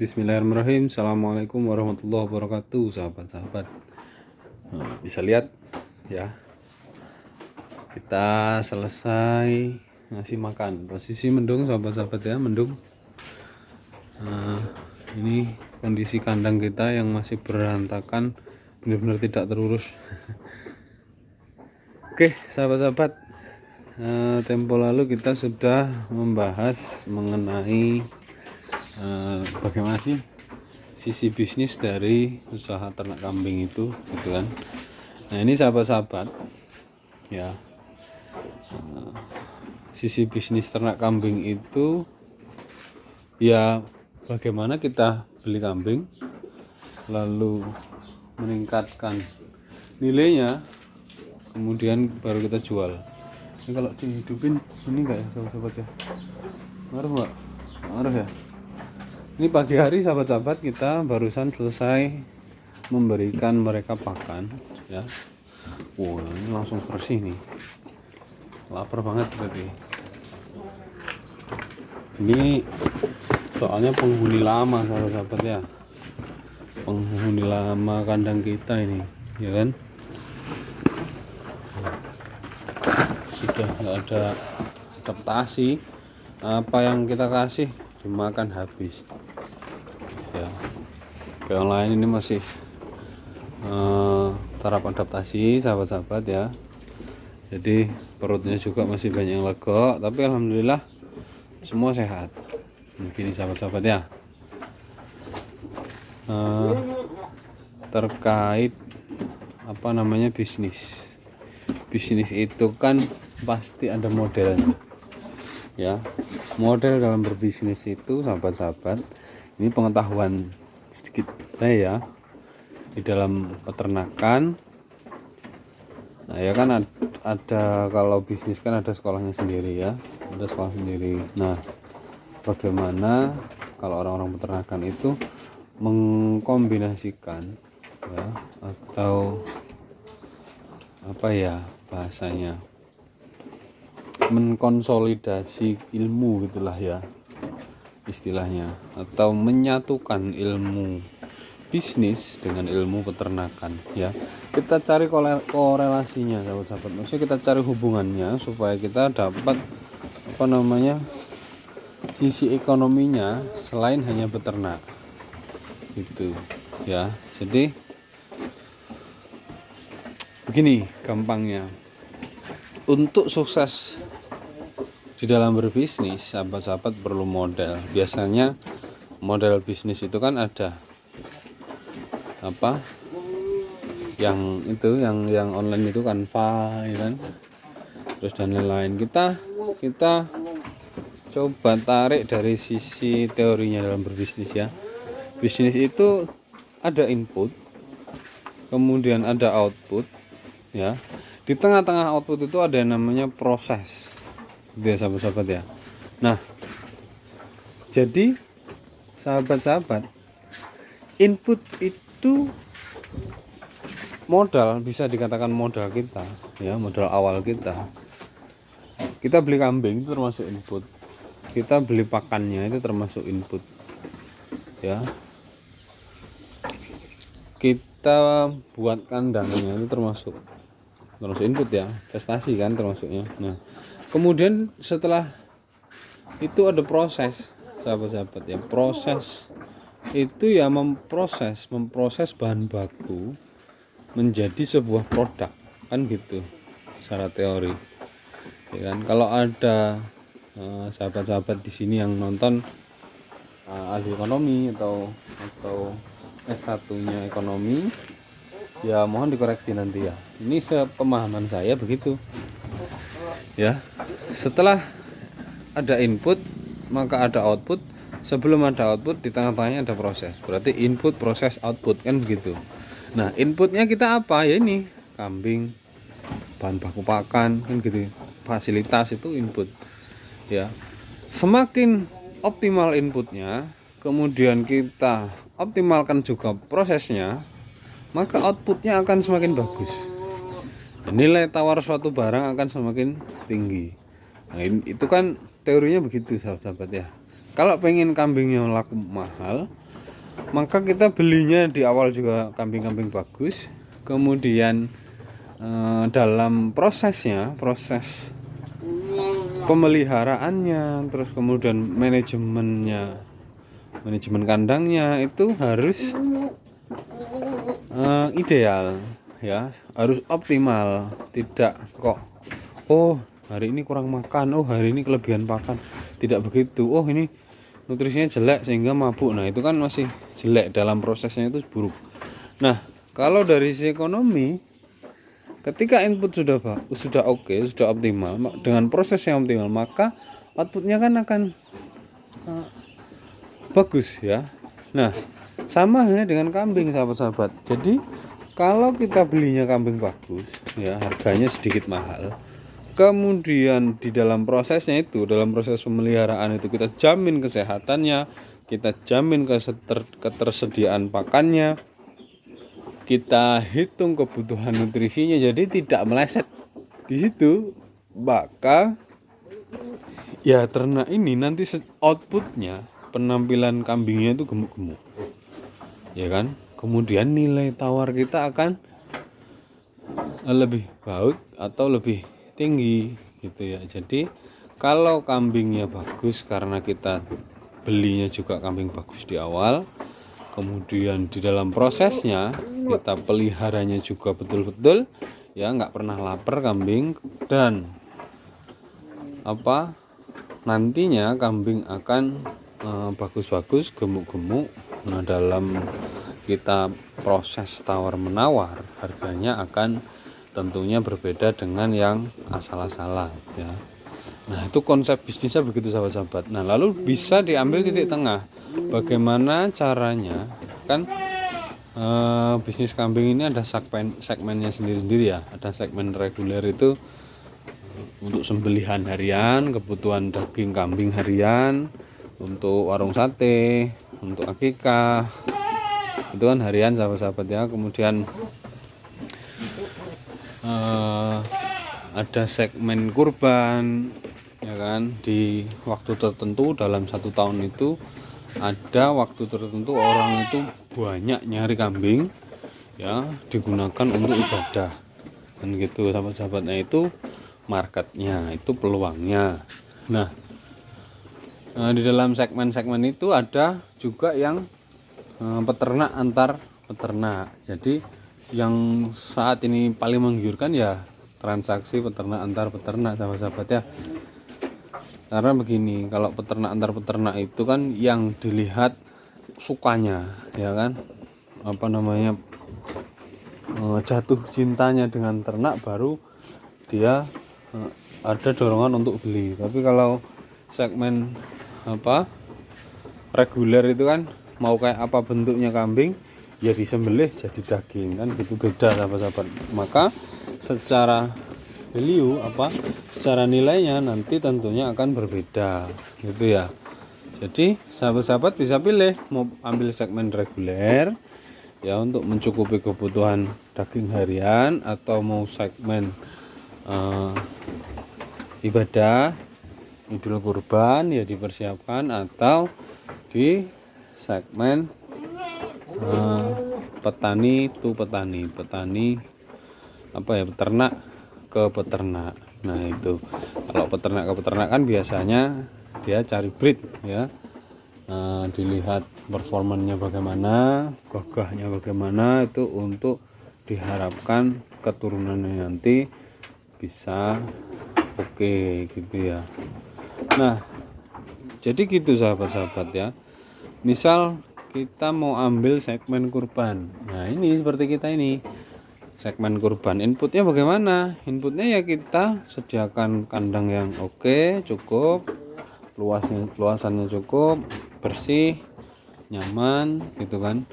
Bismillahirrahmanirrahim. Assalamualaikum warahmatullahi wabarakatuh, sahabat-sahabat. Bisa lihat ya, kita selesai ngasih makan. Posisi mendung, sahabat-sahabat ya, mendung. Ini kondisi kandang kita yang masih berantakan, benar-benar tidak terurus. Oke, sahabat-sahabat. Tempo lalu kita sudah membahas mengenai bagaimana sih sisi bisnis dari usaha ternak kambing itu, gitu kan. Nah, ini sahabat-sahabat ya, sisi bisnis ternak kambing itu ya bagaimana kita beli kambing lalu meningkatkan nilainya, kemudian baru kita jual. Ini kalau dihidupin ini enggak ya sahabat-sahabat ya, ngaruh ya. Ini pagi hari sahabat-sahabat, kita barusan selesai memberikan mereka pakan ya. Wow, ini langsung bersih nih, lapar banget berarti. Ini soalnya penghuni lama sahabat-sahabat ya, penghuni lama kandang kita ini ya kan, sudah nggak ada adaptasi, apa yang kita kasih dimakan habis ya. Yang lain ini masih taraf adaptasi sahabat-sahabat ya, jadi perutnya juga masih banyak yang legok, tapi alhamdulillah semua sehat. Begini sahabat-sahabat ya, terkait apa namanya bisnis itu kan pasti ada modelnya ya. Model dalam berbisnis itu sahabat-sahabat, ini pengetahuan sedikit saya ya, di dalam peternakan. Nah ya kan ada kalau bisnis kan ada sekolahnya sendiri ya, ada sekolah sendiri. Nah bagaimana kalau orang-orang peternakan itu mengkombinasikan ya, atau apa ya bahasanya, mengkonsolidasi ilmu gitulah ya istilahnya, atau menyatukan ilmu bisnis dengan ilmu peternakan ya. Kita cari korelasinya sahabat-sahabat, maksudnya kita cari hubungannya supaya kita dapat apa namanya sisi ekonominya selain hanya beternak gitu ya. Jadi begini gampangnya, untuk sukses di dalam berbisnis sahabat-sahabat perlu model. Biasanya model bisnis itu kan ada apa yang itu yang online itu kan ya kan, terus dan lain-lain. Kita coba tarik dari sisi teorinya dalam berbisnis ya. Bisnis itu ada input, kemudian ada output ya. Di tengah-tengah output itu ada yang namanya proses ya sahabat-sahabat ya. Nah jadi sahabat-sahabat, input itu modal, bisa dikatakan modal kita ya, modal awal kita. Kita beli kambing itu termasuk input, kita beli pakannya itu termasuk input ya, kita buat kandangnya itu termasuk input ya, investasi kan termasuknya. Nah kemudian setelah itu ada proses sahabat-sahabat ya. Proses itu ya memproses bahan baku menjadi sebuah produk kan gitu secara teori ya kan. Kalau ada sahabat-sahabat di sini yang nonton ahli ekonomi atau S1-nya ekonomi ya, mohon dikoreksi nanti ya. Ini sepemahaman saya begitu ya. Setelah ada input maka ada output, sebelum ada output di tengah-tengahnya ada proses. Berarti input, proses, output kan begitu. Nah inputnya kita apa ya, ini kambing, bahan baku pakan kan gitu, fasilitas itu input ya. Semakin optimal inputnya, kemudian kita optimalkan juga prosesnya, maka outputnya akan semakin bagus, nilai tawar suatu barang akan semakin tinggi. Nah itu kan teorinya begitu sahabat-sahabat ya. Kalau pengen kambingnya laku mahal, maka kita belinya di awal juga kambing-kambing bagus, kemudian dalam prosesnya, proses pemeliharaannya, terus kemudian manajemen kandangnya itu harus ideal ya, harus optimal. Tidak kok oh hari ini kurang makan, oh hari ini kelebihan pakan, tidak begitu. Oh ini nutrisinya jelek sehingga mabuk, nah itu kan masih jelek, dalam prosesnya itu buruk. Nah kalau dari sisi ekonomi, ketika input sudah oke, sudah optimal, dengan proses yang optimal, maka outputnya kan akan bagus ya. Nah sama halnya dengan kambing, sahabat-sahabat. Jadi kalau kita belinya kambing bagus ya, harganya sedikit mahal, kemudian di dalam prosesnya itu, dalam proses pemeliharaan itu kita jamin kesehatannya, kita jamin ketersediaan pakannya, kita hitung kebutuhan nutrisinya, jadi tidak meleset di situ, maka ya ternak ini nanti outputnya, penampilan kambingnya itu gemuk-gemuk ya kan. Kemudian nilai tawar kita akan lebih baik atau lebih tinggi gitu ya. Jadi kalau kambingnya bagus, karena kita belinya juga kambing bagus di awal, kemudian di dalam prosesnya kita peliharanya juga betul-betul ya, nggak pernah lapar kambing, dan nantinya kambing akan bagus-bagus, gemuk-gemuk. Nah dalam kita proses tawar menawar, harganya akan tentunya berbeda dengan yang asal-asalan ya. Nah itu konsep bisnisnya begitu, sahabat-sahabat. Nah lalu bisa diambil titik tengah, bagaimana caranya kan. Bisnis kambing ini ada segmennya sendiri-sendiri ya. Ada segmen reguler itu untuk sembelihan harian, kebutuhan daging kambing harian, untuk warung sate, untuk akikah, itu kan harian, sahabat-sahabat ya. Kemudian ada segmen kurban ya kan, di waktu tertentu dalam 1 tahun itu ada waktu tertentu orang itu banyak nyari kambing ya, digunakan untuk ibadah kan gitu, sahabat-sahabat. Nah itu marketnya, itu peluangnya. Nah di dalam segmen-segmen itu ada juga yang peternak antar peternak. Jadi yang saat ini paling menggiurkan ya transaksi peternak antar peternak, sahabat-sahabat ya. Karena begini, kalau peternak antar peternak itu kan yang dilihat sukanya ya kan, jatuh cintanya dengan ternak, baru dia ada dorongan untuk beli. Tapi kalau segmen reguler itu kan mau kayak apa bentuknya kambing ya disembelih jadi daging kan gitu, beda, sahabat-sahabat. Maka secara value secara nilainya nanti tentunya akan berbeda gitu ya. Jadi sahabat-sahabat bisa pilih mau ambil segmen reguler ya untuk mencukupi kebutuhan daging harian, atau mau segmen ibadah Idul Kurban ya dipersiapkan, atau di segmen petani peternak ke peternak. Nah itu kalau peternak ke peternak kan biasanya dia cari breed ya, dilihat performanya bagaimana, gagahnya bagaimana, itu untuk diharapkan keturunannya nanti bisa oke gitu ya. Nah jadi gitu, sahabat-sahabat ya. Misal kita mau ambil segmen kurban, nah ini seperti kita ini segmen kurban, inputnya bagaimana? Inputnya ya kita sediakan kandang yang oke, cukup luasannya cukup, bersih, nyaman gitu kan.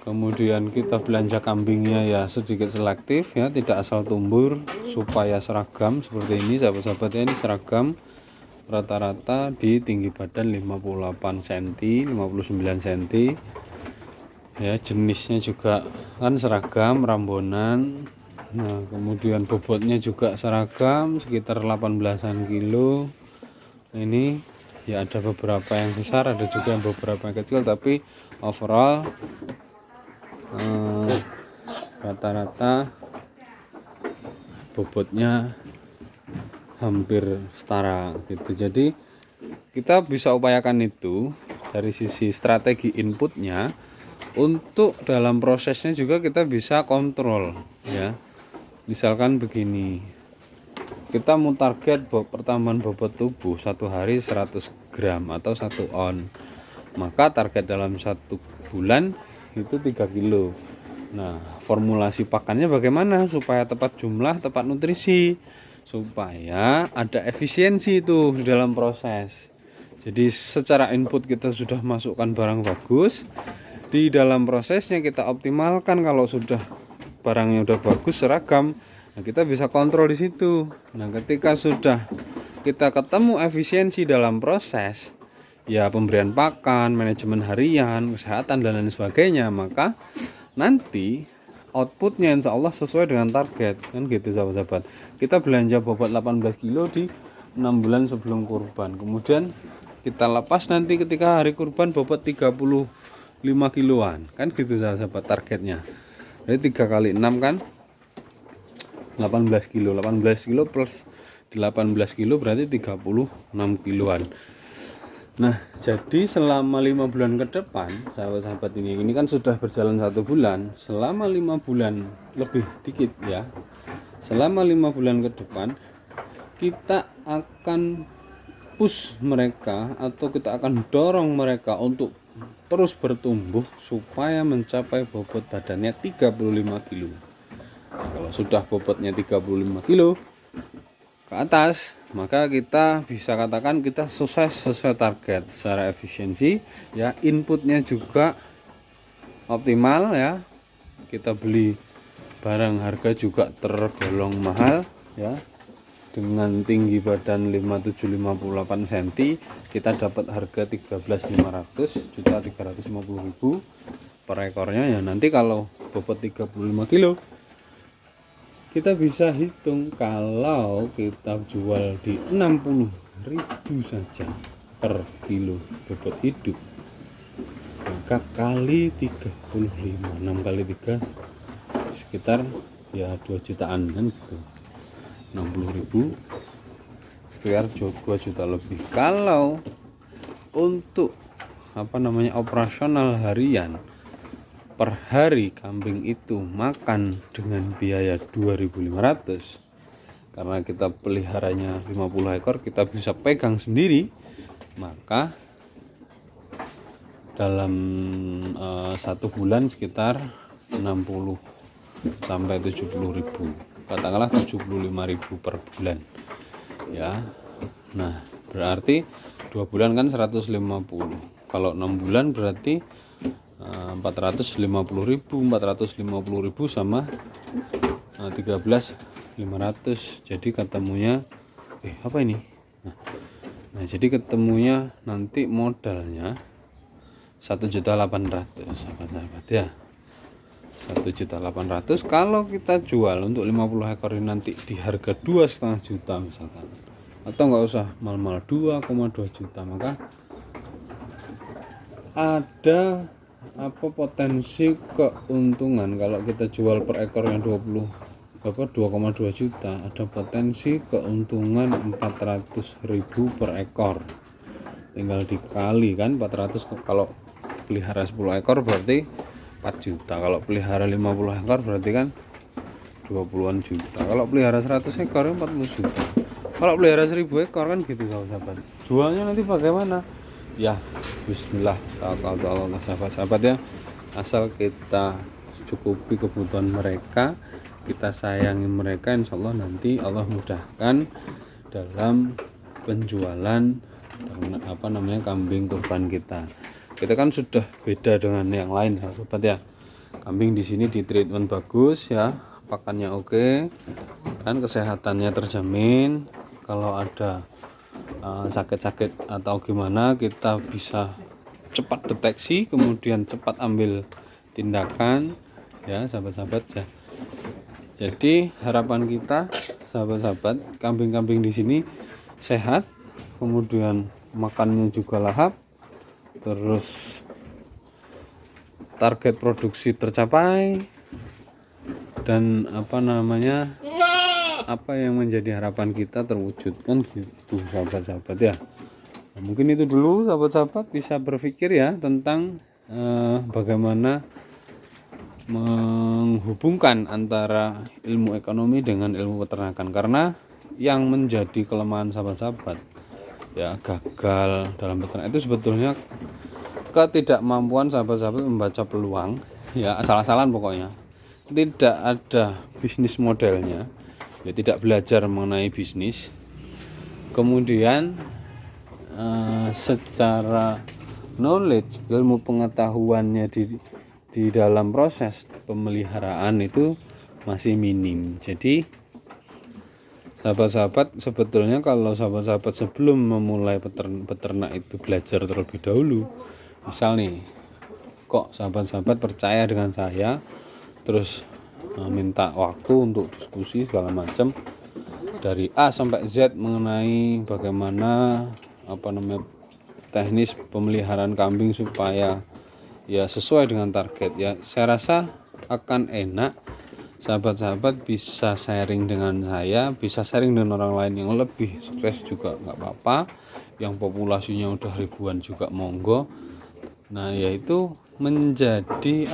Kemudian kita belanja kambingnya ya sedikit selektif ya, tidak asal tumbur, supaya seragam seperti ini, sahabat-sahabat ya. Ini seragam rata-rata di tinggi badan 58 cm, 59 cm ya. Jenisnya juga kan seragam rambonan. Nah kemudian bobotnya juga seragam sekitar 18an kilo. Ini ya ada beberapa yang besar, ada juga yang beberapa yang kecil, tapi overall rata-rata bobotnya hampir setara gitu. Jadi kita bisa upayakan itu dari sisi strategi inputnya, untuk dalam prosesnya juga kita bisa kontrol ya. Misalkan begini, kita mau target pertambahan bobot tubuh satu hari 100 gram atau 1 on, maka target dalam 1 bulan itu 3 kilo. Nah, formulasi pakannya bagaimana supaya tepat jumlah, tepat nutrisi, supaya ada efisiensi itu di dalam proses. Jadi secara input kita sudah masukkan barang bagus, di dalam prosesnya kita optimalkan. Kalau sudah barangnya udah bagus, seragam, nah kita bisa kontrol di situ. Nah, ketika sudah kita ketemu efisiensi dalam proses, ya pemberian pakan, manajemen harian, kesehatan dan lain sebagainya, maka nanti outputnya insya Allah sesuai dengan target, kan gitu sahabat-sahabat. Kita belanja bobot 18 kilo di 6 bulan sebelum kurban, kemudian kita lepas nanti ketika hari kurban bobot 35 kiloan, kan gitu sahabat targetnya. Jadi 3 kali 6 kan 18 kilo, 18 kilo plus 18 kilo berarti 36 kiloan. Nah, jadi selama 5 bulan ke depan, sahabat-sahabat, ini kan sudah berjalan 1 bulan, selama 5 bulan lebih dikit ya, selama 5 bulan ke depan kita akan push mereka, atau kita akan dorong mereka untuk terus bertumbuh supaya mencapai bobot badannya 35 kilo. Nah, kalau sudah bobotnya 35 kilo ke atas, maka kita bisa katakan kita sukses sesuai target secara efisiensi ya. Inputnya juga optimal ya, kita beli barang harga juga tergolong mahal ya. Dengan tinggi badan 5758 cm, kita dapat harga 13.500, 1.350.000 per ekornya ya. Nanti kalau bobot 35 kilo, kita bisa hitung kalau kita jual di 60.000 saja per kilo bobot hidup, maka kali 35, 6 kali 3 sekitar ya 2 jutaan kan gitu. 60.000 sekitar 2 juta lebih. Kalau untuk operasional harian, per hari kambing itu makan dengan biaya 2.500, karena kita peliharanya 50 ekor, kita bisa pegang sendiri, maka dalam 1 bulan sekitar 60 sampai 70.000, katakanlah 75.000 per bulan ya. Nah, berarti 2 bulan kan 150, kalau 6 bulan berarti 450.000 sama 13.500, jadi ketemunya apa ini? Nah, jadi ketemunya nanti modalnya 1.800.000 sahabat-sahabat ya. 1.800.000 kalau kita jual untuk 50 ekor ini nanti di harga 2,5 juta misalkan, atau nggak usah mal-mal 2,2 juta, maka ada potensi keuntungan. Kalau kita jual per ekornya 2,2 juta, ada potensi keuntungan 400.000 per ekor. Tinggal dikali kan 400, kalau pelihara 10 ekor berarti 4 juta. Kalau pelihara 50 ekor berarti kan 20-an juta. Kalau pelihara 100 ekor 40 juta. Kalau pelihara 1000 ekor kan gitu sahabat. Jualnya nanti bagaimana? Ya, bismillah, tawakkaltu ala Allah sahabat-sahabat ya. Asal kita cukupi kebutuhan mereka, kita sayangi mereka, insya Allah nanti Allah mudahkan dalam penjualan kambing kurban kita. Kita kan sudah beda dengan yang lain sahabat ya. Kambing di sini di treatment bagus ya, pakannya oke, kan kesehatannya terjamin. Kalau ada sakit-sakit atau gimana, kita bisa cepat deteksi, kemudian cepat ambil tindakan ya sahabat-sahabat ya. Jadi harapan kita sahabat-sahabat, kambing-kambing di sini sehat, kemudian makannya juga lahap, terus target produksi tercapai, dan apa yang menjadi harapan kita terwujudkan gitu sahabat-sahabat ya. Nah, mungkin itu dulu sahabat-sahabat, bisa berpikir ya tentang bagaimana menghubungkan antara ilmu ekonomi dengan ilmu peternakan, karena yang menjadi kelemahan sahabat-sahabat ya gagal dalam peternak itu sebetulnya ketidakmampuan sahabat-sahabat membaca peluang ya, asal-asalan pokoknya, tidak ada bisnis modelnya ya, tidak belajar mengenai bisnis, kemudian secara knowledge, ilmu pengetahuannya di dalam proses pemeliharaan itu masih minim. Jadi sahabat-sahabat, sebetulnya kalau sahabat-sahabat sebelum memulai peternak itu belajar terlebih dahulu, misal nih, kok sahabat-sahabat percaya dengan saya, terus minta waktu untuk diskusi segala macam dari A sampai Z mengenai bagaimana teknis pemeliharaan kambing supaya ya sesuai dengan target ya, saya rasa akan enak sahabat-sahabat bisa sharing dengan saya, bisa sharing dengan orang lain yang lebih sukses juga nggak apa-apa, yang populasinya udah ribuan juga monggo. Nah yaitu menjadi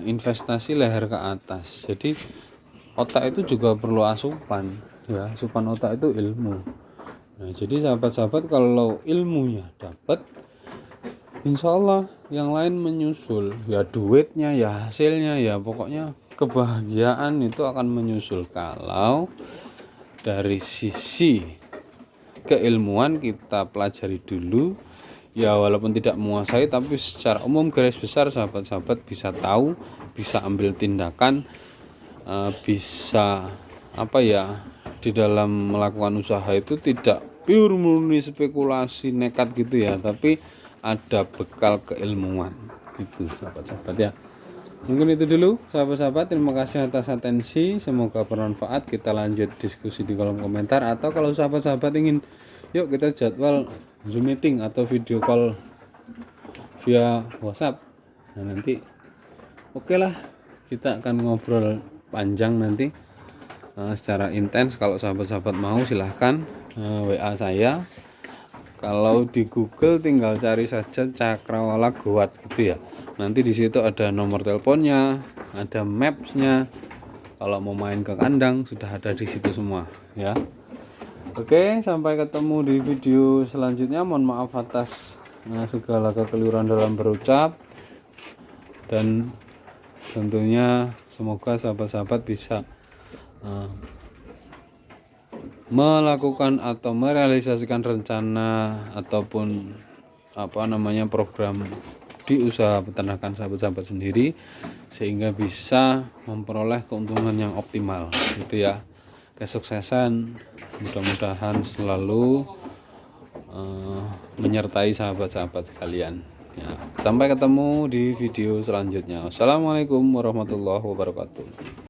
investasi leher ke atas. Jadi otak itu juga perlu asupan ya, asupan otak itu ilmu. Nah jadi sahabat-sahabat, kalau ilmunya dapat, insya Allah yang lain menyusul ya, duitnya ya, hasilnya ya, pokoknya kebahagiaan itu akan menyusul. Kalau dari sisi keilmuan kita pelajari dulu ya, walaupun tidak menguasai, tapi secara umum garis besar sahabat-sahabat bisa tahu, bisa ambil tindakan, bisa di dalam melakukan usaha itu tidak pure murni spekulasi nekat gitu ya, tapi ada bekal keilmuan gitu sahabat-sahabat ya. Mungkin itu dulu sahabat-sahabat, terima kasih atas atensi, semoga bermanfaat. Kita lanjut diskusi di kolom komentar, atau kalau sahabat-sahabat ingin yuk kita jadwal Zoom meeting atau video call via WhatsApp, nah nanti oke lah, kita akan ngobrol panjang nanti secara intens. Kalau sahabat-sahabat mau silahkan WA saya. Kalau di Google tinggal cari saja Cakrawala Goat gitu ya. Nanti di situ ada nomor teleponnya, ada mapsnya. Kalau mau main ke kandang sudah ada di situ semua ya. Oke, sampai ketemu di video selanjutnya. Mohon maaf atas segala kekeliruan dalam berucap, dan tentunya semoga sahabat-sahabat bisa melakukan atau merealisasikan rencana ataupun program di usaha peternakan sahabat-sahabat sendiri, sehingga bisa memperoleh keuntungan yang optimal gitu ya. Kesuksesan mudah-mudahan selalu menyertai sahabat-sahabat sekalian ya. Sampai ketemu di video selanjutnya. Assalamualaikum warahmatullahi wabarakatuh.